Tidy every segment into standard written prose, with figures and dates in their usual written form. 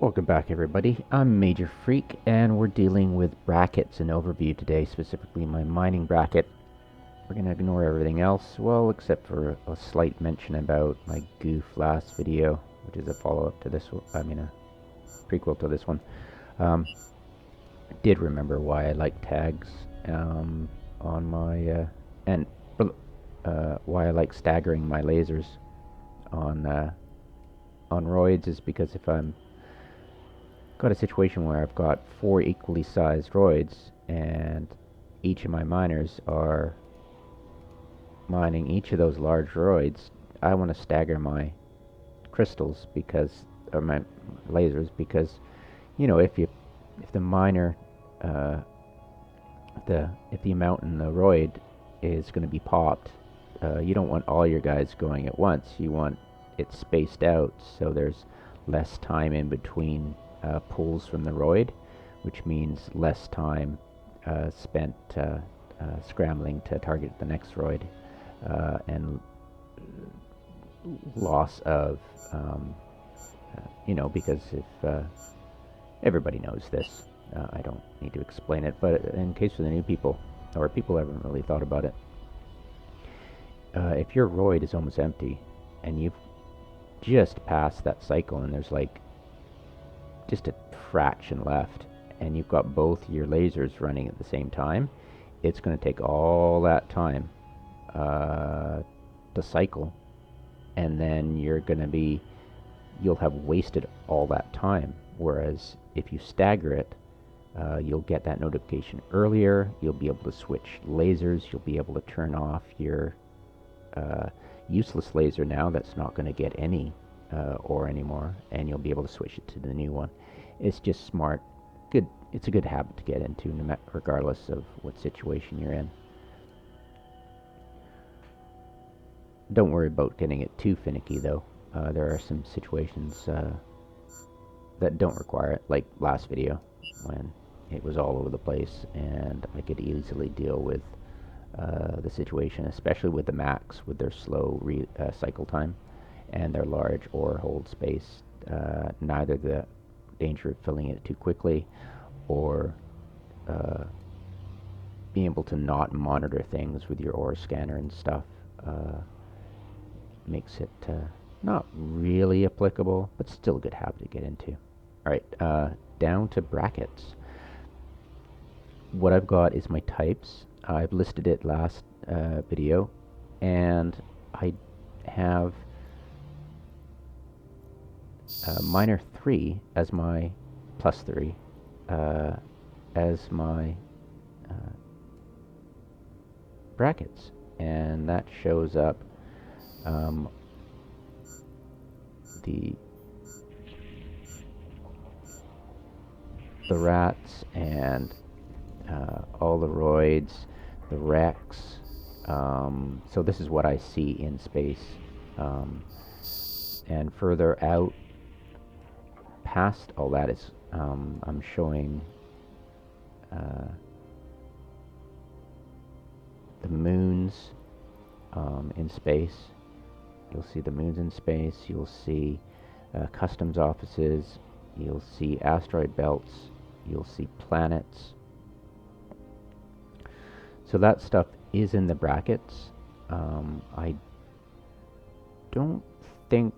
Welcome back everybody, I'm Major Freak and we're dealing with brackets and overview today, specifically my mining bracket. We're going to ignore everything else, well, except for a slight mention about my goof last video, which is a follow-up to this one, a prequel to this one. I did remember why I like tags on my, why I like staggering my lasers on roids is because if I'm got a situation where I've got 4 equally sized roids and each of my miners are mining each of those large roids, I want to stagger my crystals or my lasers because, you know, if the miner, if the amount in the roid is going to be popped, you don't want all your guys going at once. You want it spaced out so there's less time in between pulls from the roid, which means less time spent scrambling to target the next roid, and loss of, because if everybody knows this, I don't need to explain it, but in case for the new people, or people who haven't really thought about it, if your roid is almost empty and you've just passed that cycle and there's like just a fraction left and you've got both your lasers running at the same time, it's going to take all that time to cycle, and then you'll have wasted all that time. Whereas if you stagger it, you'll get that notification earlier, you'll be able to switch lasers, you'll be able to turn off your useless laser now that's not going to get any ore anymore, and you'll be able to switch it to the new one. It's just smart. Good. It's a good habit to get into, regardless of what situation you're in. Don't worry about getting it too finicky, though. There are some situations that don't require it, like last video when it was all over the place, and I could easily deal with the situation, especially with the Macs, with their slow cycle time and their large ore hold space. Neither the danger of filling it too quickly or being able to not monitor things with your ore scanner and stuff makes it not really applicable, but still a good habit to get into. Alright, down to brackets. What I've got is my types. I've listed it last video, and I have miner 3 as my +3 as my brackets, and that shows up the rats and all the roids, the wrecks. So this is what I see in space, and further out past all that is I'm showing the moons in space. You'll see the moons in space, you'll see customs offices, you'll see asteroid belts, you'll see planets. So that stuff is in the brackets. I don't think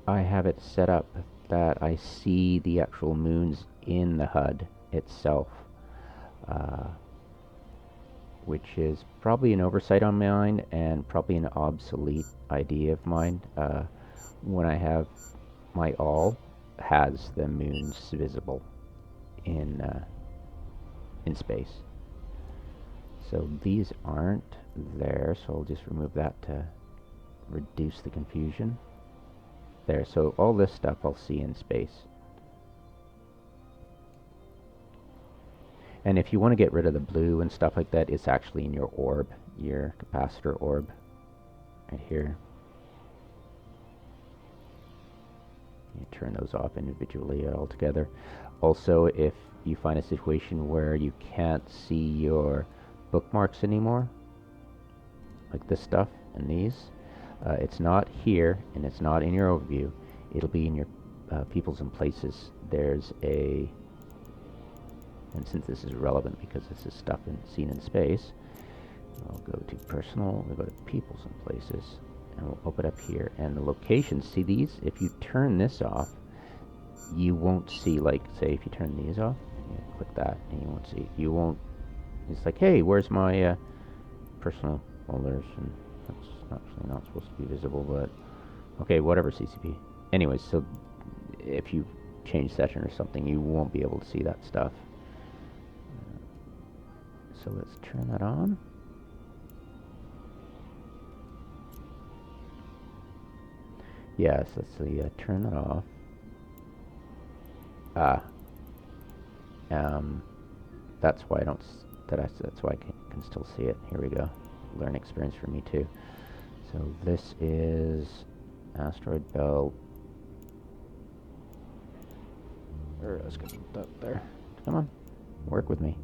I have it set up that I see the actual moons in the HUD itself, which is probably an oversight on mine and probably an obsolete idea of mine. When I have my all has the moons visible in space. So these aren't there, so I'll just remove that to reduce the confusion. There, so all this stuff I'll see in space. And if you want to get rid of the blue and stuff like that, it's actually in your orb, your capacitor orb, right here. You turn those off individually altogether. Also, if you find a situation where you can't see your bookmarks anymore, like this stuff and these, it's not here and it's not in your overview. it'll be in your peoples and places. There's a, and since this is relevant because this is stuff seen in space, we'll go to personal, we'll go to peoples and places, and we'll open up here. And the locations, see these? If you turn this off, you won't see, like, say if you turn these off, you click that, and you won't see, you won't, it's like, hey, where's my personal folders? And that's actually not supposed to be visible, but okay, whatever, CCP. Anyways, so if you change session or something, you won't be able to see that stuff. So let's turn that on. Yes, let's see, turn that off. That's why I don't, that's why I can still see it. Here we go. Learning experience for me too. So this is asteroid belt. Let's get that there. Come on, work with me.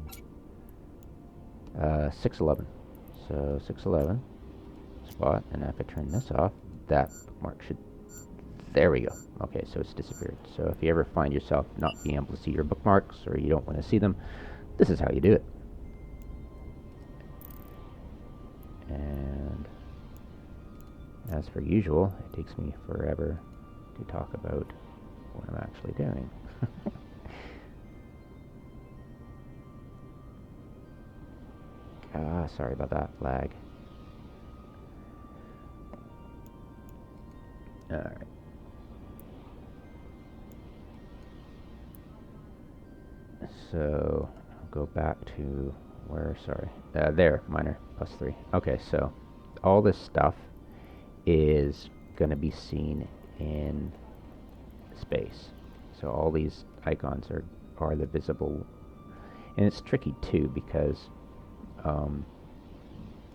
611. So 611 spot, and if I turn this off, that bookmark should. There we go. Okay, so it's disappeared. So if you ever find yourself not being able to see your bookmarks, or you don't want to see them, this is how you do it. And as per usual, it takes me forever to talk about what I'm actually doing. Sorry about that lag. Alright. So, I'll go back to where, sorry. There, minor, +3. Okay, so all this stuff is going to be seen in space. So all these icons are the visible. And it's tricky too, because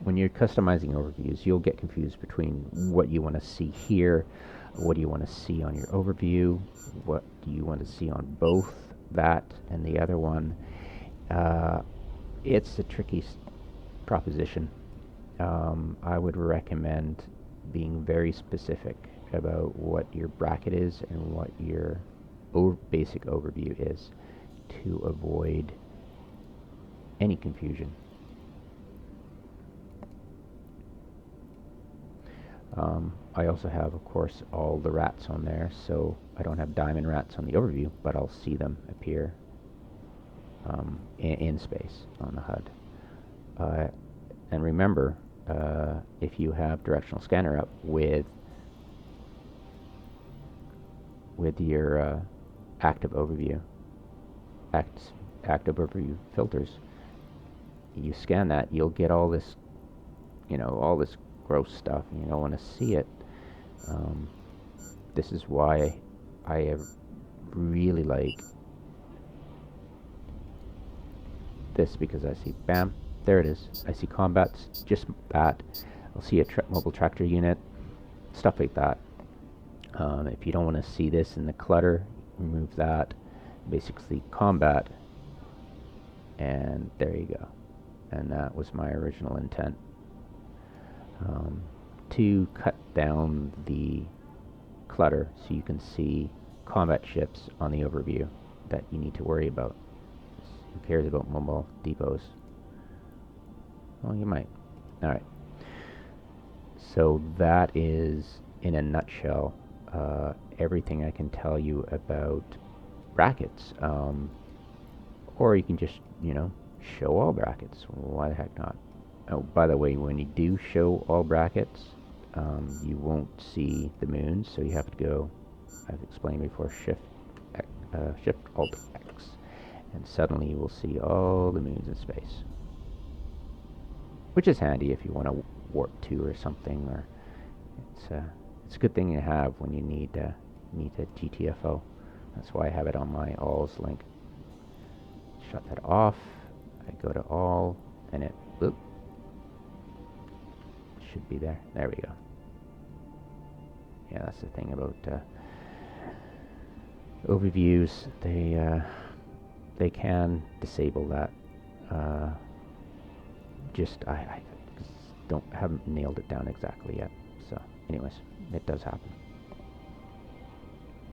when you're customizing overviews, you'll get confused between what you want to see here, what do you want to see on your overview, what do you want to see on both that and the other one. It's a tricky proposition. I would recommend being very specific about what your bracket is and what your basic overview is to avoid any confusion. I also have, of course, all the rats on there, so I don't have diamond rats on the overview, but I'll see them appear in space on the HUD. And remember, if you have directional scanner up with your active overview filters, you scan that, you'll get all this, all this gross stuff, and you don't want to see it. This is why I really like this, because I see, bam, there it is. I see combats, just that. I'll see a mobile tractor unit, stuff like that. If you don't want to see this in the clutter, remove that. Basically combat, and there you go. And that was my original intent, to cut down the clutter so you can see combat ships on the overview that you need to worry about. Who cares about mobile depots? Well, you might. Alright. So that is, in a nutshell, everything I can tell you about brackets. Or you can just, show all brackets. Why the heck not? Oh, by the way, when you do show all brackets, you won't see the moons, so you have to go, I've explained before, Shift Alt X, and suddenly you will see all the moons in space, which is handy if you want to warp to or something, or it's a good thing to have when you need a GTFO. That's why I have it on my alls link. Shut that off. I go to all, and it should be there. There we go. Yeah, that's the thing about overviews. They can disable that. I haven't nailed it down exactly yet. So, anyways, it does happen.